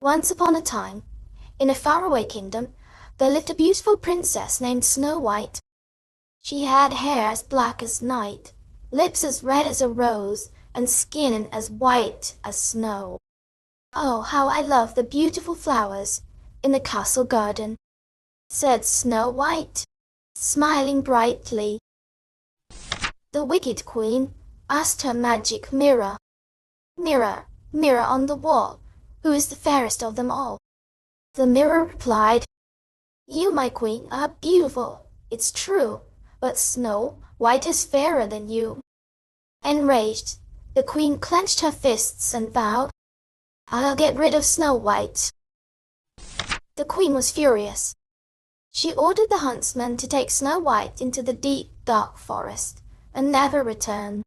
Once upon a time, in a faraway kingdom, there lived a beautiful princess named Snow White. She had hair as black as night, lips as red as a rose, and skin as white as snow. "Oh, how I love the beautiful flowers in the castle garden," said Snow White, smiling brightly. The wicked queen asked her magic mirror, "Mirror, mirror on the wall, who is the fairest of them all?" The mirror replied, "You, my queen, are beautiful, it's true, but Snow White is fairer than you." Enraged, the queen clenched her fists and vowed, "I'll get rid of Snow White." The queen was furious. She ordered the huntsman to take Snow White into the deep, dark forest and never return.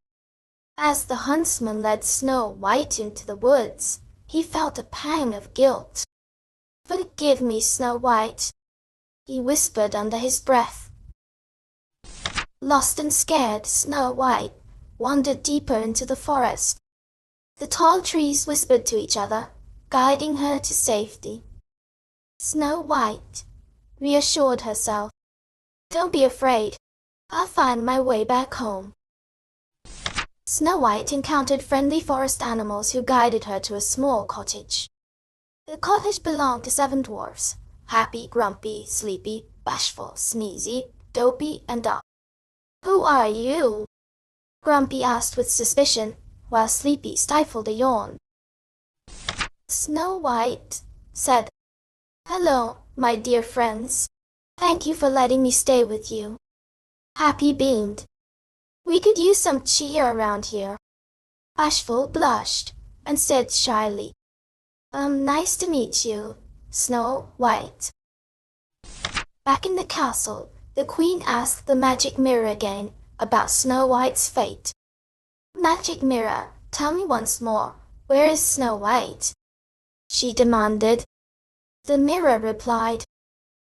As the huntsman led Snow White into the woods, he felt a pang of guilt. "Forgive me, Snow White," he whispered under his breath. Lost and scared, Snow White wandered deeper into the forest. The tall trees whispered to each other, guiding her to safety. Snow White reassured herself, "Don't be afraid. I'll find my way back home." Snow White encountered friendly forest animals who guided her to a small cottage. The cottage belonged to 7 dwarfs: Happy, Grumpy, Sleepy, Bashful, Sneezy, Dopey, and Doc. "Who are you?" Grumpy asked with suspicion, while Sleepy stifled a yawn. Snow White said, "Hello, my dear friends. Thank you for letting me stay with you." Happy beamed. "We could use some cheer around here." Bashful blushed and said shyly, Nice to meet you, Snow White." Back in the castle, the queen asked the magic mirror again about Snow White's fate. "Magic mirror, tell me once more, where is Snow White?" she demanded. The mirror replied,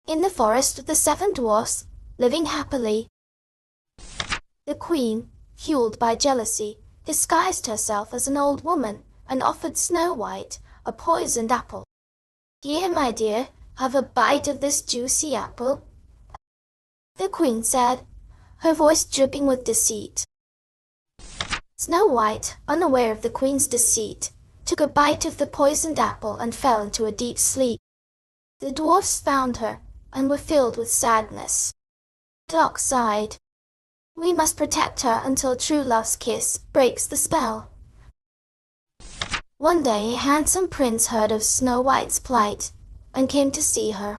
"In the forest with the 7 dwarfs, living happily." The queen, fueled by jealousy, disguised herself as an old woman and offered Snow White a poisoned apple. "Here, my dear, have a bite of this juicy apple," the queen said, her voice dripping with deceit. Snow White, unaware of the queen's deceit, took a bite of the poisoned apple and fell into a deep sleep. The dwarfs found her and were filled with sadness. Doc sighed. "We must protect her until true love's kiss breaks the spell." One day a handsome prince heard of Snow White's plight and came to see her.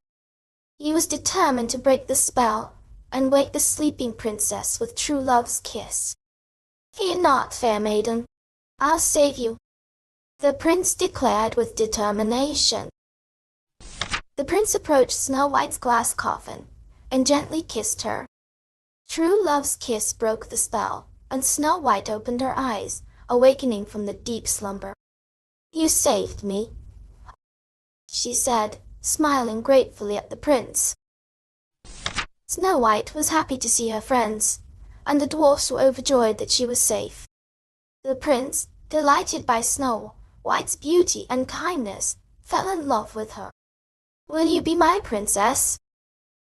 He was determined to break the spell and wake the sleeping princess with true love's kiss. "Fear not, fair maiden. I'll save you," the prince declared with determination. The prince approached Snow White's glass coffin and gently kissed her. True love's kiss broke the spell, and Snow White opened her eyes, awakening from the deep slumber. "You saved me," she said, smiling gratefully at the prince. Snow White was happy to see her friends, and the dwarfs were overjoyed that she was safe. The prince, delighted by Snow White's beauty and kindness, fell in love with her. "Will you be my princess?"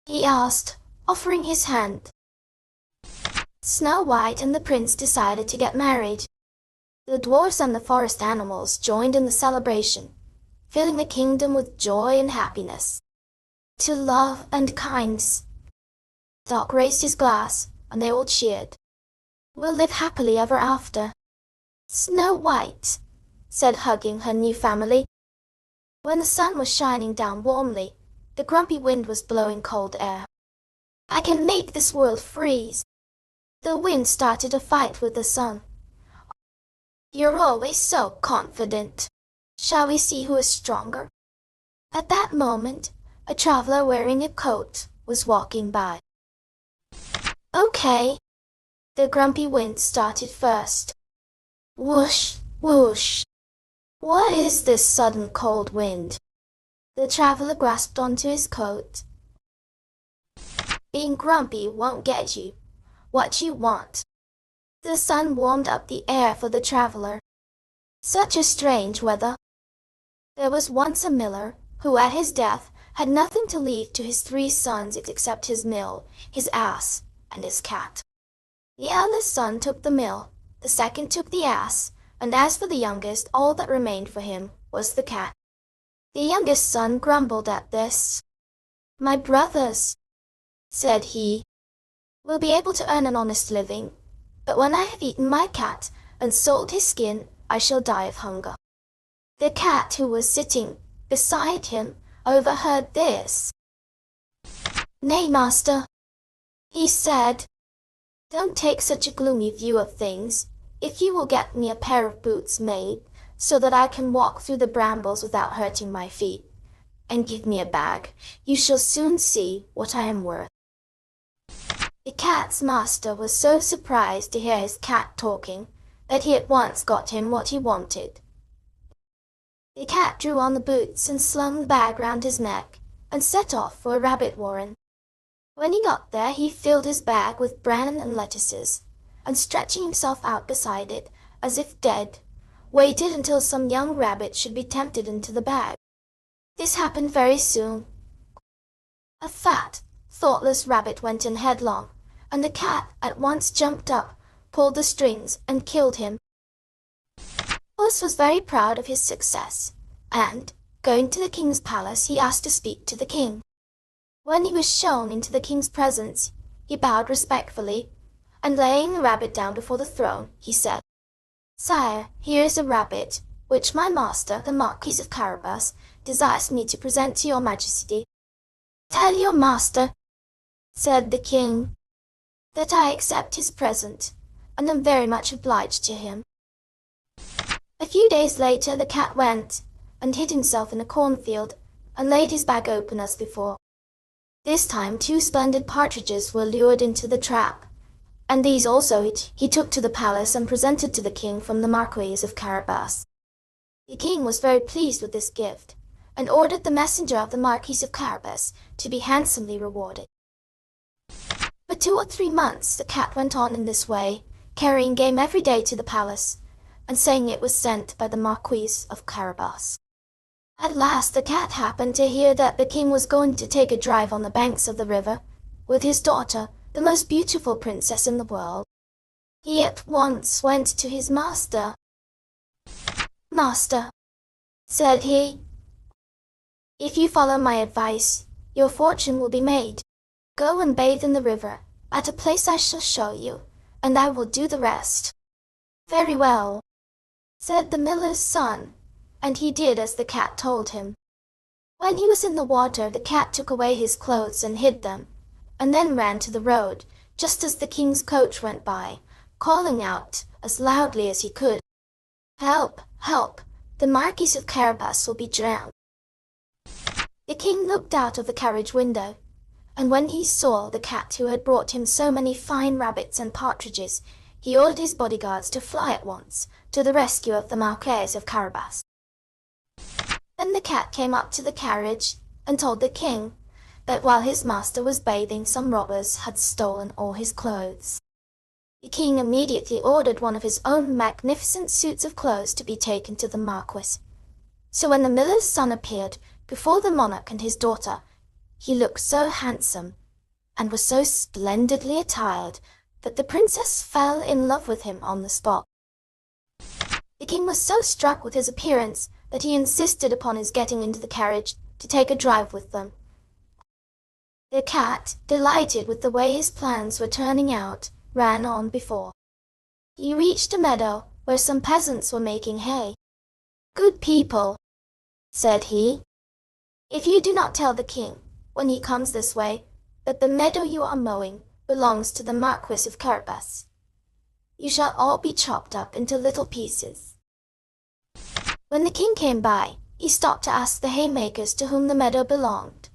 he asked, offering his hand. Snow White and the prince decided to get married. The dwarfs and the forest animals joined in the celebration, filling the kingdom with joy and happiness. "To love and kindness." Doc raised his glass, and they all cheered. "We'll live happily ever after," Snow White said, hugging her new family. When the sun was shining down warmly, the grumpy wind was blowing cold air. "I can make this world freeze." The wind started a fight with the sun. "You're always so confident. Shall we see who is stronger?" At that moment, a traveler wearing a coat was walking by. "Okay." The grumpy wind started first. Whoosh, whoosh. "What is this sudden cold wind?" The traveler grasped onto his coat. "Being grumpy won't get you what you want." The sun warmed up the air for the traveler. "Such a strange weather." There was once a miller, who at his death had nothing to leave to his 3 sons except his mill, his ass, and his cat. The eldest son took the mill, the second took the ass, and as for the youngest, all that remained for him was the cat. The youngest son grumbled at this. "My brothers," said he, "will be able to earn an honest living, but when I have eaten my cat and sold his skin, I shall die of hunger." The cat, who was sitting beside him, overheard this. "Nay, master," he said, "don't take such a gloomy view of things. If you will get me a pair of boots made, so that I can walk through the brambles without hurting my feet, and give me a bag, you shall soon see what I am worth." The cat's master was so surprised to hear his cat talking that he at once got him what he wanted. The cat drew on the boots and slung the bag round his neck, and set off for a rabbit warren. When he got there, he filled his bag with bran and lettuces, and stretching himself out beside it, as if dead, waited until some young rabbit should be tempted into the bag. This happened very soon. A fat, thoughtless rabbit went in headlong, and the cat at once jumped up, pulled the strings, and killed him. Puss was very proud of his success, and, going to the king's palace, he asked to speak to the king. When he was shown into the king's presence, he bowed respectfully, and laying the rabbit down before the throne, he said, "Sire, here is a rabbit, which my master, the Marquis of Carabas, desires me to present to your majesty." "Tell your master," said the king, "that I accept his present, and am very much obliged to him." A few days later the cat went and hid himself in a cornfield, and laid his bag open as before. This time 2 splendid partridges were lured into the trap, and these also he took to the palace and presented to the king from the Marquis of Carabas. The king was very pleased with this gift, and ordered the messenger of the Marquis of Carabas to be handsomely rewarded. For 2 or 3 months the cat went on in this way, carrying game every day to the palace, and saying it was sent by the Marquis of Carabas. At last the cat happened to hear that the king was going to take a drive on the banks of the river, with his daughter, the most beautiful princess in the world. He at once went to his master. "Master," said he, "if you follow my advice, your fortune will be made. Go and bathe in the river, at a place I shall show you, and I will do the rest." "Very well," said the miller's son, and he did as the cat told him. When he was in the water, the cat took away his clothes and hid them, and then ran to the road, just as the king's coach went by, calling out as loudly as he could, "Help! Help! The Marquis of Carabas will be drowned." The king looked out of the carriage window, and when he saw the cat who had brought him so many fine rabbits and partridges, he ordered his bodyguards to fly at once to the rescue of the Marquis of Carabas. Then the cat came up to the carriage and told the king that while his master was bathing, some robbers had stolen all his clothes. The king immediately ordered one of his own magnificent suits of clothes to be taken to the Marquis. So when the miller's son appeared before the monarch and his daughter, he looked so handsome and was so splendidly attired that the princess fell in love with him on the spot. The king was so struck with his appearance that he insisted upon his getting into the carriage to take a drive with them. The cat, delighted with the way his plans were turning out, ran on before. He reached a meadow where some peasants were making hay. "Good people," said he, "if you do not tell the king, when he comes this way, that the meadow you are mowing belongs to the Marquis of Carabas, you shall all be chopped up into little pieces." When the king came by, he stopped to ask the haymakers to whom the meadow belonged.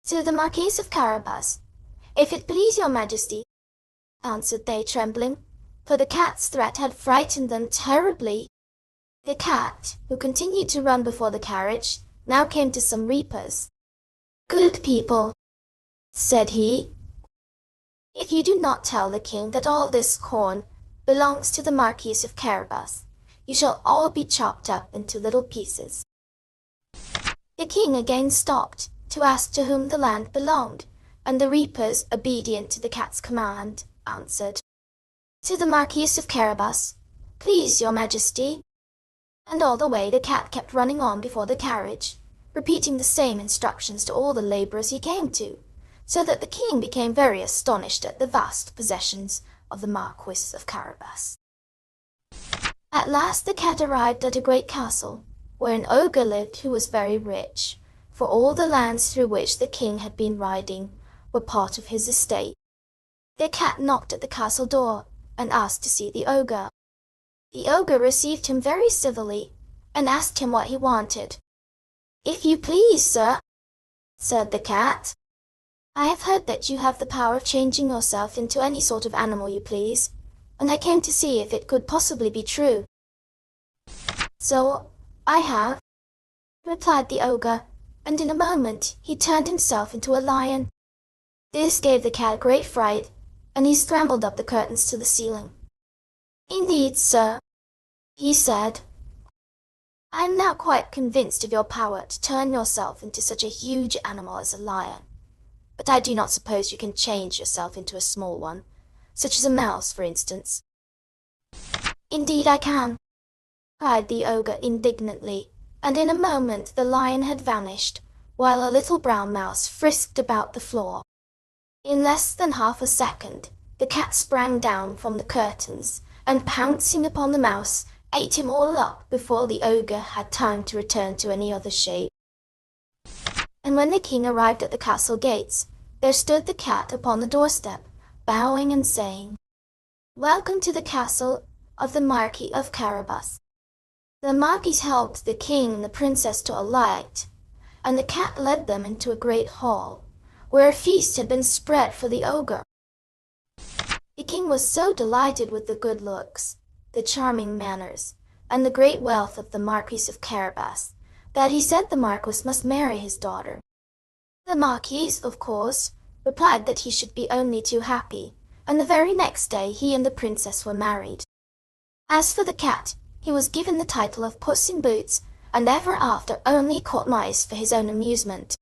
"To the Marquis of Carabas, if it please your majesty," answered they, trembling, for the cat's threat had frightened them terribly. The cat, who continued to run before the carriage, now came to some reapers. "Good people," said he, "if you do not tell the king that all this corn belongs to the Marquis of Carabas, you shall all be chopped up into little pieces." The king again stopped to ask to whom the land belonged, and the reapers, obedient to the cat's command, answered, "To the Marquis of Carabas, please your majesty." And all the way the cat kept running on before the carriage, repeating the same instructions to all the laborers he came to, so that the king became very astonished at the vast possessions of the Marquis of Carabas. At last the cat arrived at a great castle, where an ogre lived who was very rich, for all the lands through which the king had been riding were part of his estate. The cat knocked at the castle door and asked to see the ogre. The ogre received him very civilly and asked him what he wanted. "If you please, sir," said the cat, "I have heard that you have the power of changing yourself into any sort of animal you please, and I came to see if it could possibly be true." "So I have," replied the ogre, and in a moment he turned himself into a lion. This gave the cat great fright, and he scrambled up the curtains to the ceiling. "Indeed, sir," he said, "I am now quite convinced of your power to turn yourself into such a huge animal as a lion, but I do not suppose you can change yourself into a small one, such as a mouse, for instance." "Indeed I can," cried the ogre indignantly, and in a moment the lion had vanished, while a little brown mouse frisked about the floor. In less than half a second, the cat sprang down from the curtains, and pouncing upon the mouse, ate him all up before the ogre had time to return to any other shape. And when the king arrived at the castle gates, there stood the cat upon the doorstep, bowing and saying, "Welcome to the castle of the Marquis of Carabas." The Marquis helped the king and the princess to alight, and the cat led them into a great hall, where a feast had been spread for the ogre. The king was so delighted with the good looks, the charming manners, and the great wealth of the Marquis of Carabas, that he said the Marquis must marry his daughter. The Marquis, of course, replied that he should be only too happy, and the very next day he and the princess were married. As for the cat, he was given the title of Puss in Boots, and ever after only caught mice for his own amusement.